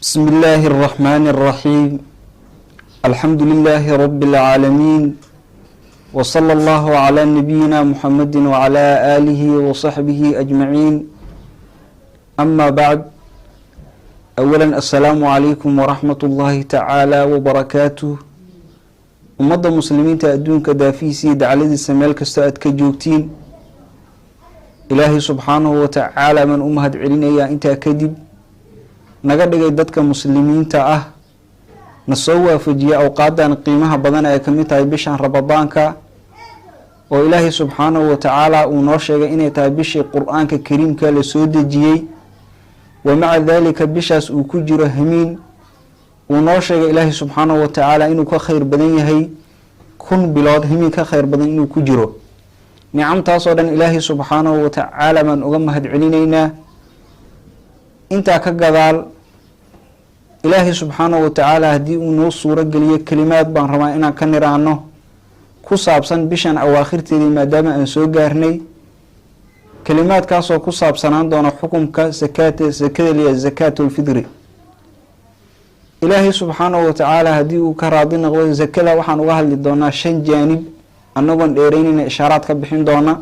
بسم الله الرحمن الرحيم الحمد لله رب العالمين وصلى الله على نبينا محمد وعلى آله وصحبه أجمعين أما بعد أولا السلام عليكم ورحمة الله تعالى وبركاته ومضى مسلمين تأدون كدافيسي دعالي السمال كستأد كجوكتين إلهي سبحانه وتعالى من أمهد علينا يا إنت كذب naga dhigay dadka muslimiinta ah na soo waafajiya awqaadan qiimaha badan ay kamid tahay bishan Ramadaanka oo Ilaahay subhanahu wa ta'ala uu noo sheegay inay tahay bishii Qur'aanka Kariimka la soo dejiyay wa maca dhalika bishaas uu ku jiro hamiin uu noo sheegay Ilaahay subhanahu wa ta'ala inuu ka khayr badan yahay kun bilood hamiin ka khayr badan inuu ku jiro nicamtaas oo dhan Ilaahay subhanahu wa ta'ala man uga mahad celinayna inta ka gadaal Ilaahay subhanahu wa ta'ala hadii uu noo suura galiyo kalimaad baan rabaa inaan ka niraano ku saabsan bishan awaakhirteedii maadaama aan soo gaarnay kalimaadkaas oo ku saabsanaan doona xukunka zakada liya zakatul fitri Ilaahay subhanahu wa ta'ala hadii uu ka raadi noqdo zakada waxaan uga hadli doonaa 5 jaanib anagoon dheereynina ishaaraad ka bixin doona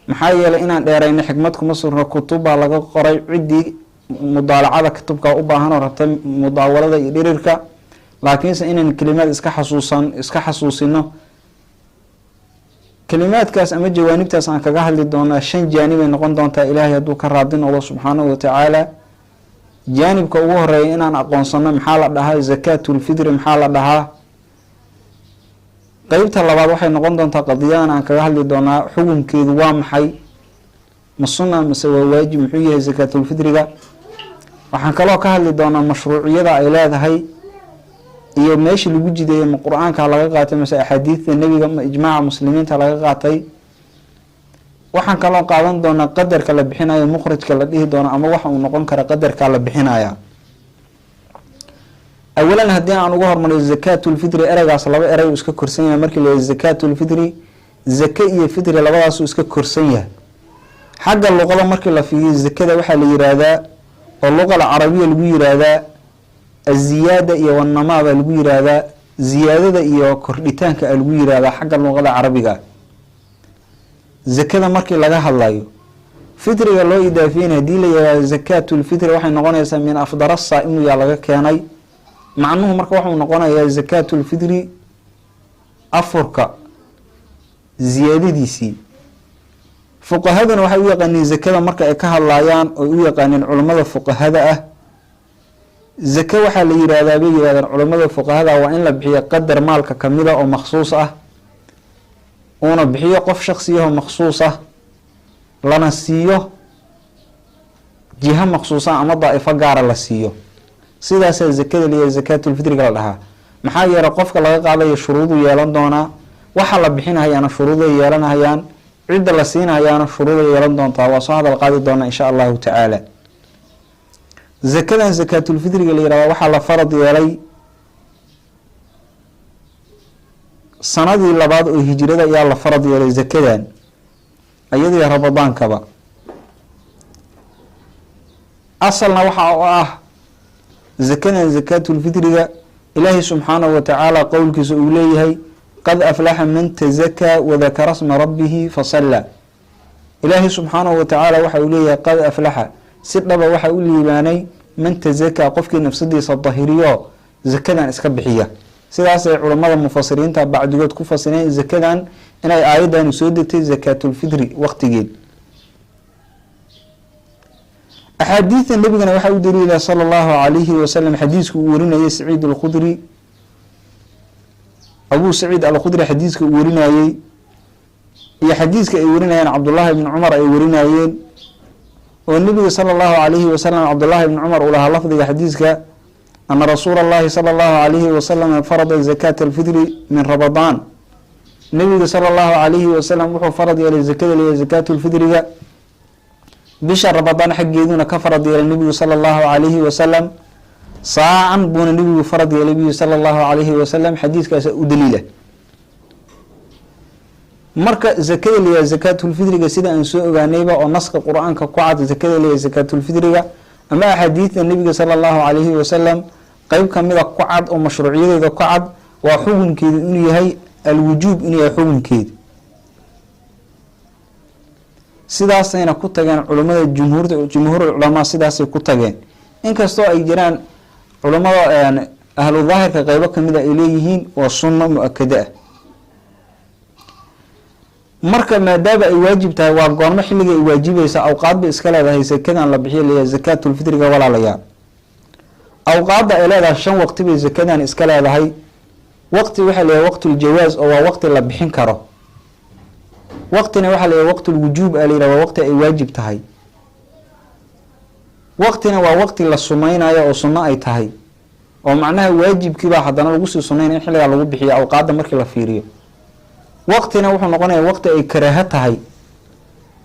maxaa yeelay inaan dheerayno xikmad kuma surno kutuba laga qoray cidii mudaalacada kutubka u baahan oo rabta mudaawalada iyo dhirirka laakiinse inaan kalimaad iska xasuusino kalimaadkaas ama jawaanibtaas aan kaga hadli doonaa 5 jaanib ay noqon doontaa Ilaahay haduu ka raadin Allah subhanahu wa ta'ala jaanibka ugu horeeya inaan aqoonsano maxaa la dhahaa zakatul fitr maxaa la dhahaa qaybta labaad waxay noqon doontaa qadiyadan aan kaga hadli doonaa xukunkeedu waa maxay ma sunna mise waa waajib muxuu yahay zakatul fitriga waxaan kaloo ka hadli doonaa mashruuciyada ay leedahay iyo meeshii lagu jideeyay ma quraanka laga qaatay mise ahadiithda nabiga ma ijmaaca muslimiinta laga qaatay waxaan kaloo qaadan doonaa qadarka la bixinayo mukhrajka la dhihi doono ama waxa uu noqon kara qadarka la bixinaya awalan hadii aan ugu hormariyo zakatul fitri eragaas laba eray iska korsan yahay markii la zakatul fitri zaka iyo fitri labadaas iska korsan yahay xagga luqada markii la fiiriyo zakada waxa la yiraahdaa oo luqada carabiga lagu yiraahdaa aziyada iyo wanamaaba lagu yiraahdaa ziyadada iyo kordhitaanka lagu yiraahdaa xagga luqada carabiga zakada markii laga hadlayo fitriga loo idaafeeyay hadii la yiraahdo zakatul fitri waxay noqonaysaa min afdal as-saa'im ya laga keenay macnuhu marka wuxuu noqonayaa zakatul fitri afurka ziyadadiisi fuqahaduna waxay u yaqaaniin zakada marka ay ka hadlayaan oo u yaqaaniin culimada fuqahada ah zaka waxa la yiraahdaa bay yiraahdaan culimada fuqahada waa in la bixiyo qadar maalka kamida oo makhsuus ah una bixiyo qof shakhsi ah oo makhsuus ah lana siiyo jiha makhsuus ah ama daaifa gaar la siiyo sidaas zakada liya zakatul fitri la dhahaa maxaa yeelay qofka laga qaadayo shuruudu yeelan doona waxa la bixinayaana shuruudo yeelanayaan cid la siinayaana shuruudo yeelan doonta waa soo hadal qaadi doona insha Allah ta'ala zakadan zakatul fitri la yiraahdo waxa la farad yeelay sanadii labaad oo hijrada ayaa la farad yeelay zakadan ayadii Ramadaankaba asalna waxa uu ah زكاة زكاة الفطر إلهي سبحانه وتعالى قول كسؤوليه قد أفلح من تزكى وذكر اسم ربه فصلى إلهي سبحانه وتعالى وحوليه قد أفلح سبب وحولي باني من تزكى قفك نفسدي صدهريو زكاة اسكبحية سيداسي علماء المفسرين بعد جود كفصلين زكاة إن آيدا نسودتي زكاة الفطر وقت جيد أحاديث النبي كان وحي دليل صلى الله عليه وسلم حديث ورنا سعيد الخدري أبو سعيد الخدري حديث ورنا يا حديث ورنا عبد الله بن عمر ورنا والنبي صلى الله عليه وسلم عبد الله بن عمر ولها لفظ حديثك أن رسول الله صلى الله عليه وسلم فرض زكاة الفطر من رمضان النبي صلى الله عليه وسلم فرض إلى زكاة الفطر بشهر رمضان حقيدنا كفرض إلى النبي صلى الله عليه وسلم صاعا بون النبي فرض إلى النبي صلى الله عليه وسلم حديث كاس دليله marka zakada liya zakatul fitriga sida aan soo ogaanayba oo naska quraanka ku cad zakada liya zakatul fitriga ama axaadiidta nebiga sala allahu calayhi wasalam qeyb kamida ku cad oo mashruuciyadeeda ku cad waa xukunkeedu inuu yahay alwujuub inuu yahay xukunkeedu. sidaasayna ku tageen culamada jumhuur culamaa sidaasay ku tageen, inkastoo ay jiraan culamada ahlu daahirka qeybo kamida ay leeyihiin waa sunno mu-akada ah. marka maadaama ay waajib tahay waa goormo xilliga ay waajibaysa, awqaad bay iska leedahay zakadan la bixiyo leeyahay zakaatulfitriga walaalayaal. awqaadda ay leedahay 5 waqti bay zakadan iska leedahay. waqti waxaa leeyahay waqtuljawaaz oo waa waqti la bixin karo, waqtina waxaa leeyahay waqtulwujuub a layidhaha waa waqti ay waajib tahay, waqtina waa waqti la sumaynayo oo sunno ay tahay, oo macnaha waajibkiibaa haddana lagu sii sunaynaya in xilligaa lagu bixiyo awqaadda markii la fiiriyo. waqtina wuxuu noqonayaa waqti ay karaaho tahay,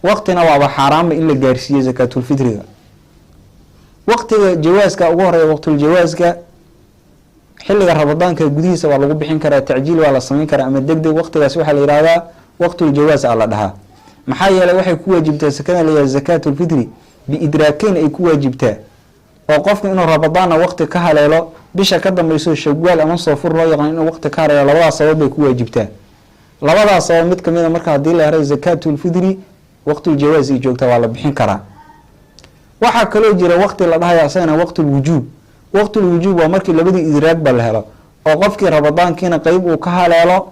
waqtina waaba xaaraanba in la gaarsiiyo zakaatulfitriga. waqtiga jawaaska ugu horeeya waqtuljawaaska xilliga ramadaanka gudihiisa waa lagu bixin karaa, tacjiil waa la samayn karaa ama degdeg. waqtigaas waxaa la yihahdaa waqtuljawaas a la dhahaa. maxaa yeelay waxay ku waajibtaa sakada layahay zakaatulfitri biidraakeyn ay ku waajibtaa, oo qofku inuu ramadaanna waqti ka haleelo, bisha ka dambayso shawaal ama soofur loo yaqaan inuu waqti ka haleelo, labadaas sabab bay ku waajibtaa. labadaas sabab mid kamida marka hadii la heray zakaatulfitri waqtuljawaas ay joogtaa waa la bixin karaa. waxaa kaloo jira waqti la dhahayo asagana waqtulwujuub. waqtulwujuub waa markii labadii idraagba la helo, oo qofkii ramadaankiina qeyb uu ka haleelo,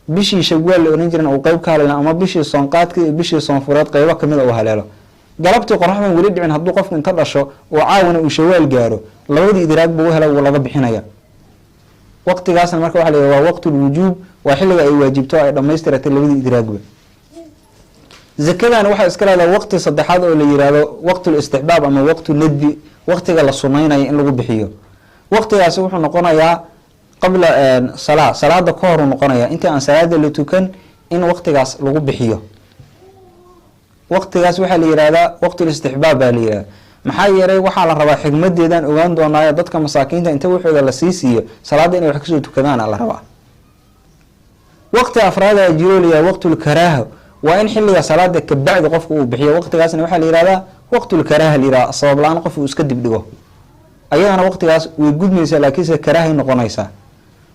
bishii shawaal la oran jiran uu qeyb ka haleelo, ama bishii soonqaadka iyo bishii soonfureed qeybo kamida uu haleelo. galabtii qoraxdan weli dhicin hadduu qofku inta dhasho oo caawina uu shawaal gaaro, labadii idraag buu hela wuu laga bixinaya. waqtigaasna marka waxa la yidhaha waa waqtulwujuub, waa xilliga ay waajibto ay dhamaystiratay labadii idraagba. zakadan waxaa iska leedahay waqti saddexaad oo la yihahdo waqtul istixbaab ama waqtu nadbi, waqtiga la sunaynayo in lagu bixiyo. waqtigaasi wuxuu noqonayaa qabla salaada ka horu noqonaya, intii aan salaada la tukan in waqtigaas lagu bixiyo. waqtigaas waxaa la yihahdaa waqtul istixbaab baa la yihahda. maxaa yeelay waxaa la rabaa xigmadeedaan ogaan doonaayo dadka masaakiinta inta waxooda la sii siiyo salaada inay wax kasoo tukadaan la rabaa. waqti afraada jiroolaya waqtulkaraaha, waa in xilliga salaada kabacdi qofku uu bixiyo. waqtigaasna waxaa la yihahdaa waqtulkaraaha la yihahda, sabab la-aan qof uu iska dibdhigo. ayadana waqtigaas way gudmaysaa laakiinse karaahay noqonaysaa.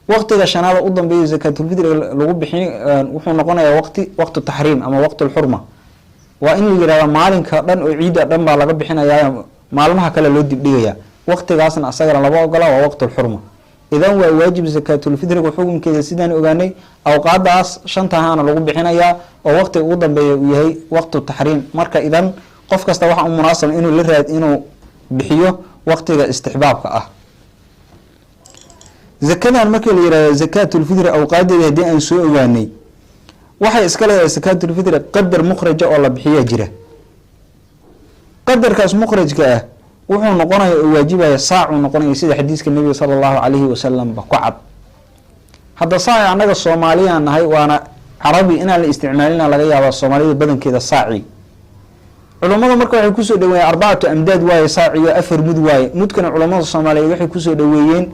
waqtiga shanaada u dambeeya zakaatulfitriga lagu bixin wuxuu noqonayaa waqtu taxriim ama waqtulxurma. waa in la yihahda maalinka dhan oo ciidda dhan baa laga bixinayaa, maalmaha kale loo dibdhigaya. waqtigaasna asagana lama ogola, waa waqtulxurma. idan waa waajib zakaatulfitriga xukunkeeda sidaan ogaanay. awqaadaas shantahaana lagu bixinayaa oo waqtiga ugu dambeeya uu yahay waqtu taxriim. marka idan qof kasta waxaa u munaasaba inuu bixiyo waqtiga istixbaabka ah. zakadan markii la yihahdo zakaatulfitri awqaadeeda haddii aan soo ogaanay, waxay iska leedahay zakaatulfitri qadar mukhraja oo la bixiyaa jira. qadarkaas mukhrajka ah wuxuu noqonaya oo waajibaya saac uu noqonaya, sida xadiiska nabiga sala allahu calayhi wasalam ba ku cad. hadda saaci annaga soomaaliyaan nahay, waana carabi inaan la isticmaalina laga yaaba soomaalida badankeeda saaci. culummada marka waxay kusoo dhaweeyeen 4 amdaad waaye, saaci iyo 4 mud waaye. mudkana culummada soomaaliyeed waxay kusoo dhaweeyeen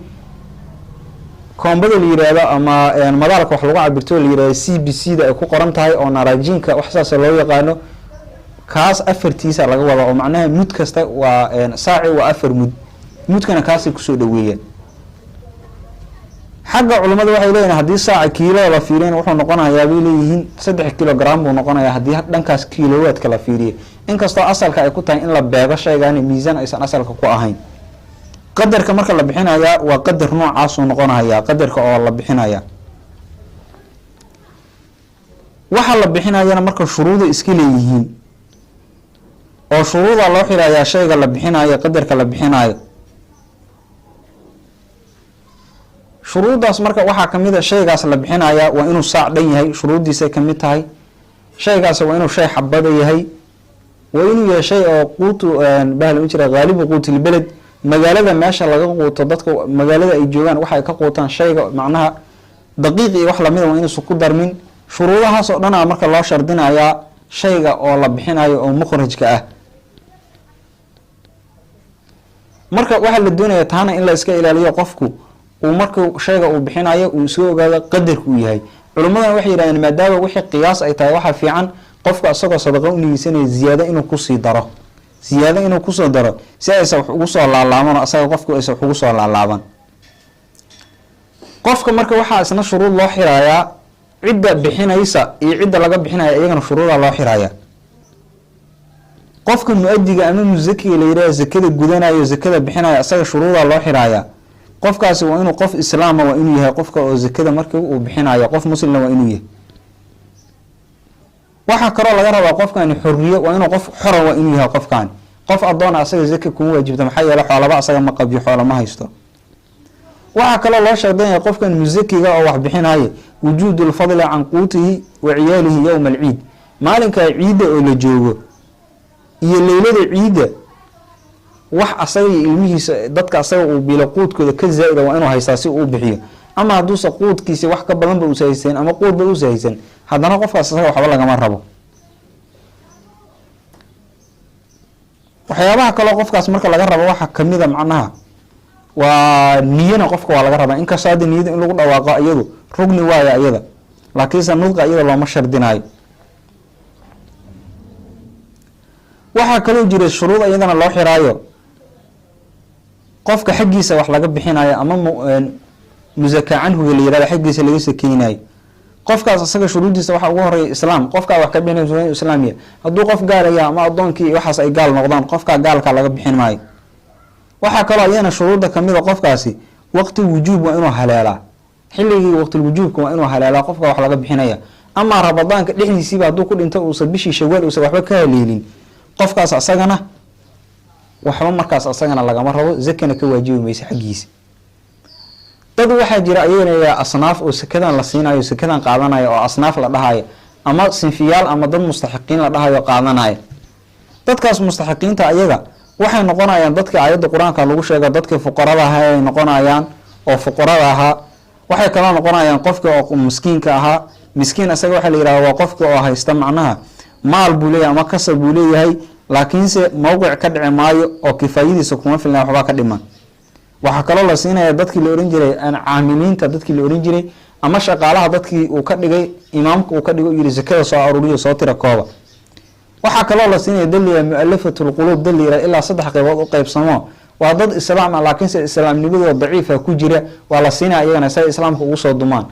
koombada la yihahdo ama madaalka wax lagu cabirto la yihahdo CBC da ay ku qoran tahay oo naraajinka wax saas loo yaqaano, kaas 4tiisa laga wada, oo macnaha mud kasta waa saaci waa 4 mud. mudkana kaasay kusoo dhaweeyeen. xagga culimada waxay leeyihiin haddii saaca kiilo la fiiriyo wuxuu noqonayaa bay leeyihiin 3 kilogram buu noqonayaa haddii dhankaas kilowaadka la fiiriyo, inkastoo asalka ay ku tahay in la beego shaygaan miisaan aysan asalka ku ahayn. qadarka marka la bixinaya waa qadar noocaas uu noqonayaa, qadarka oo la bixinaya. waxa la bixinayana marka shuruudo iska leeyihiin, oo shuruuda loo xirayaa shayga la bixinayo, qadarka la bixinayo. shuruudaas marka waxaa kamid a shaygaas la bixinaya waa inuu saac dhan yahay, shuruudiisa kamid tahay. shaygaas waa inuu shay xabada yahay, waa inuu yahay shay oo quutu bahal u jira qaalibu quutil beled, magaalada meesha laga quuto dadka magaalada ay joogaan waxa ay ka quutaan shayga macnaha daqiiq iyo wax lamid ah waa inuusan ku darmin. shuruudahaas oo dhan marka loo shardinayaa shayga oo la bixinayo oo mukhrajka ah. marka waxaa la doonayaa taana in la iska ilaaliyo qofku uu markuu shayga uu bixinayo uu soo ogaado qadarka uu yahay. culimadana waxay yiraahdeen maadaama wixii qiyaas ay tahay waxa fiican qofka asagoo sadaqa u niyeysanaya ziyaado inuu ku sii daro, ziyaado inuu kusoo daro si aysan wax ugu soo laalaaban asaga qofku aysan wax ugu soo laalaaban. qofka marka waxaa isna shuruud loo xirayaa cidda bixinaysa iyo cidda laga bixinaya iyagana shuruuda loo xirayaa. qofka mu-adiga ama musakiga la yiraahdo zakada gudanayo zakada bixinayo asaga shuruuda loo xirayaa. qofkaasi waa inuu qof islaam waa inuu yahay qofka oo zakada markii uu bixinayo qof muslim waa inuu yahay. waxa kale laga rabaa qofkan xurriyo waa inuu qof xor waa inuu yahay qofkan. qof adoon asaga zakada kuma waajibta maxay yeelay xoolaba asaga ma qabiyo xoolo ma haysto. waxa kale loo sheegay qofkan musakiga oo wax bixinayo wujuudul fadl an quutihi wa ciyaalihi yawm al-eid maalinka ciida oo la joogo iyo leylada ciida wax asaga ilmihiisa dadka asaga uu bilo quudkooda ka zaa'ida waa inuu haystaa si uu bixiyo. ama hadduu quudkiisa wax ka badan ba uu saysan ama quud ba uu saysan haddana qofkaas asaga waxba lagama rabo. waxyaabaha kale qofkaas marka laga rabo waxa kamida macnaha waa niyana qofka waa laga rabaa inkastoo hadda niyada in lagu dhawaaqo iyadu rugni waaya iyada laakiin nudqa iyada looma shardinayo. waxaa kaloo jira shuruud iyadana loo xiraayo qofka xaggiisa wax laga bixinayo ama musaka canhu la yiraahdo xaggiisa laga sakeynayo. qofkaas asaga shuruudiisa waxa ugu horeeya islaam qofka wax ka bixinayo islaamiya hadduu qof gaalaya ama adoonkii waxaas ay gaal noqdaan qofka gaalka laga bixin maayo. waxa kale ayana shuruuda kamida qofkaasi waqti wujuub waa inuu haleelaa xilligii waqti wujuubka waa inuu haleelaa qofka wax laga bixinaya. ama ramadaanka dhexdiisiiba hadduu ku dhinto uu bishii shawaal uu waxba ka haleelin qofkaas asagana waxba markaas asagana lagama rabo zakana ka waajibi maysa xaqiisa. dad waxa jira ayeenaya asnaaf oo sakadan la siinayo sakadan qaadanayo oo asnaaf la dhahayo ama sinfiyaal ama dad mustaxiqiin la dhahayo qaadanayo. dadkaas mustaxiqiinta ayaga waxay noqonayaan dadka aayada quraanka lagu sheegay dadka fuqarada ah ay noqonayaan oo fuqarada ah. waxay kala noqonayaan qofka oo miskiinka aha miskiin asaga waxa la yiraahdaa waa qofka oo haysta macnaha maal buu leeyahay ama kasab buu leeyahay laakiinse mowqic ka dhici maayo oo kifaayadiisa kuma filna waxba ka dhiman. waxa kale la siinaya dadkii la oran jiray aan caamiliinta dadkii la oran jiray ama shaqaalaha dadkii uu ka dhigay imaamka uu ka dhigo yiri zakada soo aruuriyo soo tira kooba. waxa kale la siinaya daliya mu'allafatul qulub daliya ilaa 3 qaybood u qaybsamo waa dad islaam ah laakiinse islaamnimadu daciifa ku jira waa la siinaya iyagana say islaamka ugu soo dumaan.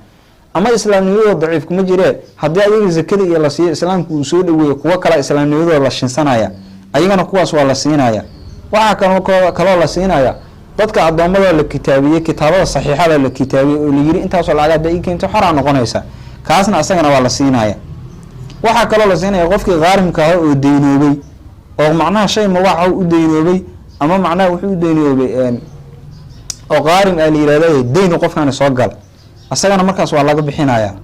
ama islaamnimadu daciif kuma jire haddii ayaga zakada iyo la siiyo islaamku uu soo dhaweeyo kuwa kale islaamnimadu la shinsanaya ayagana kuwaas waa la siinaya. waxa kale la siinaya dadka adoomada la kitaabiyay kitaabada saxiixada la kitaabiyay oo la yiri intaas oo lacag ay keento xora noqonaysa kaasna asagana waa la siinaya. waxa kale la siinaya qofkii qaarimka ah oo deynoobay oo macnaha shay ma waxa uu deynoobay ama macnaha wuxuu deynoobay oo qaarim ay yiraahdo deyn qofkan soo gal asagana markaas waa laga bixinaya.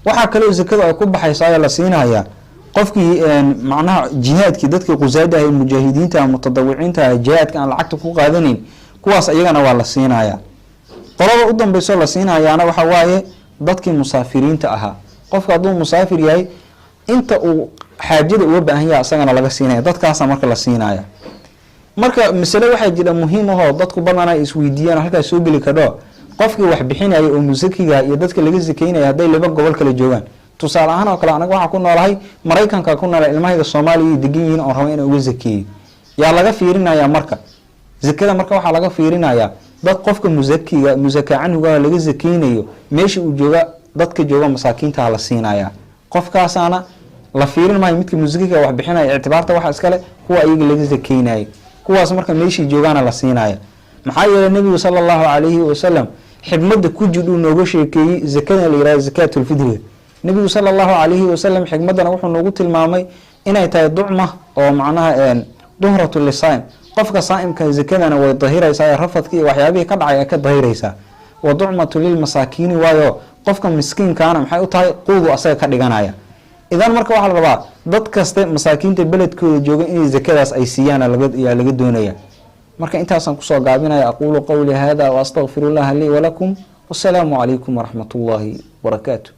waxa kale oo zakada ay ku baxaysaa la siinaya qofkii macnaha jihaadkii dadkii qusaada ah mujaahidiinta mutadawiciinta jihaadka aan lacagta ku qaadanin kuwaas ayagana waa la siinaya. qolada u dambayso la siinayaana waxa waaye dadkii musaafiriinta ahaa qofka hadduu musaafir yahay inta uu xaajada uga baahan yahay asagana laga siinaya dadkaas marka la siinaya. marka mas'ala waxa jira muhiim ah oo dadku badan ay isweydiiyaan halka soo gali karo qofkii wax bixinaya oo musakiga iyo dadka laga zakeynaya haday laba gobol kala joogan. tusaale ahaan oo kale anaga waxa ku noolahay Mareykanka ku noolay ilmahayga Soomaaliya degan yihiin oo rabo inay uga zakeeyo yaa laga fiirinaya marka zakada marka waxa laga fiirinaya dad qofka musakiga musakacanuga laga zakeynayo meesha uu jooga dadka jooga masaakiinta la siinaya. qofkaasana la fiirin maayo midka musakiga wax bixinaya ictibaarta waxa iska leh kuwa ayaga laga zakeynayo kuwaas marka meeshii joogana la siinaya. maxaa yeelay nabiga sallallahu alayhi wasallam xigmada ku jiduu nooga sheekeeyay zakada la yiraahdo zakatul fidr. nabiga sallallahu alayhi wasallam xigmadana wuxuu noogu tilmaamay inay tahay ducma oo macnaha duhratul lisaim qofka saa'imka zakadana way dahiraysaa rafadkii waxyaabihi ka dhacay ka dahiraysaa wa ducmatu lil masakin waayo qofka miskiinkaana maxay u tahay quudu asaga ka dhiganaya. idan marka waxa la rabaa dad kaste masaakiinta beledkooda jooga in zakadaas ay siiyaan laga doonaya. marka intaasan ku soo gaabinaya aqulu qawli hada wa astaghfirullah li wa lakum wassalamu alaykum wa rahmatullahi wa barakatuh.